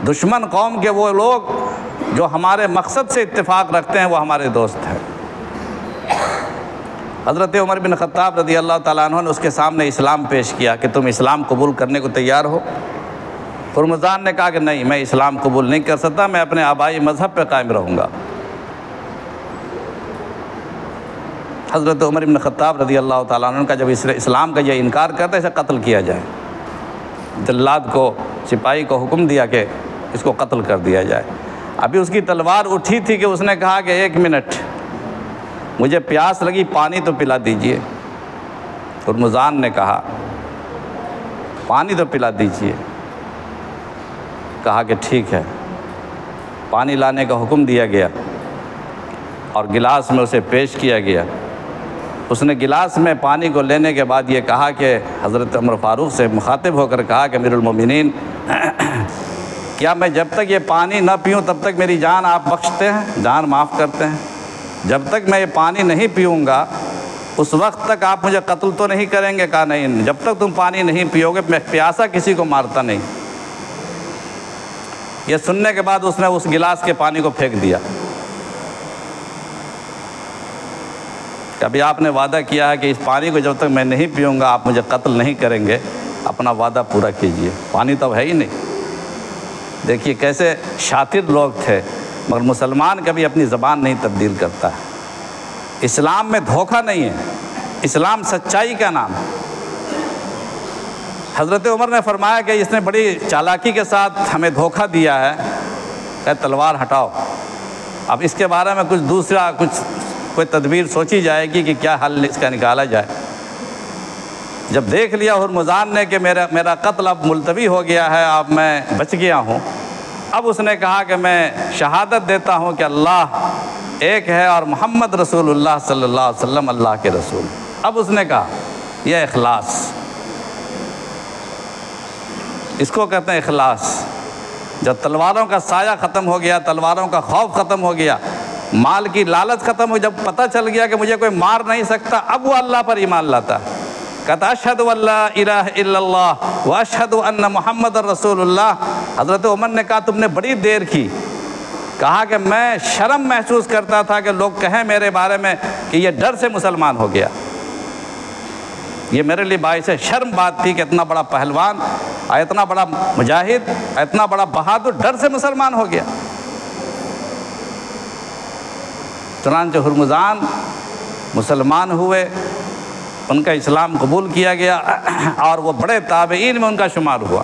دشمن قوم کے وہ لوگ جو ہمارے مقصد سے اتفاق رکھتے ہیں وہ ہمارے دوست ہیں۔ حضرت عمر بن خطاب رضی اللہ تعالیٰ عنہ نے اس کے سامنے اسلام پیش کیا کہ تم اسلام قبول کرنے کو تیار ہو؟ ہرمزان نے کہا کہ نہیں، میں اسلام قبول نہیں کر سکتا، میں اپنے آبائی مذہب پہ قائم رہوں گا۔ حضرت عمر بن خطاب رضی اللہ تعالیٰ عنہ کا جب اسلام کا یہ انکار کرتے اسے قتل کیا جائے، جلاد کو، سپاہی کو حکم دیا کہ اس کو قتل کر دیا جائے۔ ابھی اس کی تلوار اٹھی تھی کہ اس نے کہا کہ 1 منٹ، مجھے پیاس لگی، پانی تو پلا دیجئے۔ ہرمزان نے کہا پانی تو پلا دیجئے۔ کہا کہ ٹھیک ہے۔ پانی لانے کا حکم دیا گیا اور گلاس میں اسے پیش کیا گیا۔ اس نے گلاس میں پانی کو لینے کے بعد یہ کہا کہ حضرت عمر فاروق سے مخاطب ہو کر کہا کہ امیر المومنین، کیا میں جب تک یہ پانی نہ پیوں تب تک میری جان آپ بخشتے ہیں، جان معاف کرتے ہیں؟ جب تک میں یہ پانی نہیں پیوں گا اس وقت تک آپ مجھے قتل تو نہیں کریں گے؟ کہا نہیں، جب تک تم پانی نہیں پیو گے میں پیاسا کسی کو مارتا نہیں۔ یہ سننے کے بعد اس نے اس گلاس کے پانی کو پھینک دیا۔ کبھی آپ نے وعدہ کیا ہے کہ اس پانی کو جب تک میں نہیں پیوں گا آپ مجھے قتل نہیں کریں گے، اپنا وعدہ پورا کیجئے۔ پانی تو اب ہے ہی نہیں۔ دیکھیے کیسے شاطر لوگ تھے، مگر مسلمان کبھی اپنی زبان نہیں تبدیل کرتا ہے۔ اسلام میں دھوکہ نہیں ہے، اسلام سچائی کا نام ہے۔ حضرت عمر نے فرمایا کہ اس نے بڑی چالاکی کے ساتھ ہمیں دھوکہ دیا ہے، کہ تلوار ہٹاؤ، اب اس کے بارے میں کچھ دوسرا کوئی تدبیر سوچی جائے گی کہ کیا حل اس کا نکالا جائے۔ جب دیکھ لیا ہرمزان نے کہ میرا قتل اب ملتوی ہو گیا ہے، اب میں بچ گیا ہوں، اب اس نے کہا کہ میں شہادت دیتا ہوں کہ اللہ ایک ہے اور محمد رسول اللہ صلی اللہ علیہ وسلم اللہ کے رسول۔ اب اس نے کہا یہ اخلاص، اس کو کہتے ہیں اخلاص۔ جب تلواروں کا سایہ ختم ہو گیا، تلواروں کا خوف ختم ہو گیا، مال کی لالچ ختم ہو، جب پتہ چل گیا کہ مجھے کوئی مار نہیں سکتا، اب وہ اللہ پر ایمان لاتا ہے۔ کہتا اشہد ان لا الہ الا اللہ واشہد ان محمد رسول اللہ۔ حضرت عمر نے کہا تم نے بڑی دیر کی۔ کہا کہ میں شرم محسوس کرتا تھا کہ لوگ کہیں میرے بارے میں کہ یہ ڈر سے مسلمان ہو گیا۔ یہ میرے لیے باعث شرم بات تھی کہ اتنا بڑا پہلوان، اتنا بڑا مجاہد، اتنا بڑا بہادر ڈر سے مسلمان ہو گیا۔ چنانچہ ہرمزان مسلمان ہوئے، ان کا اسلام قبول کیا گیا اور وہ بڑے تابعین میں ان کا شمار ہوا۔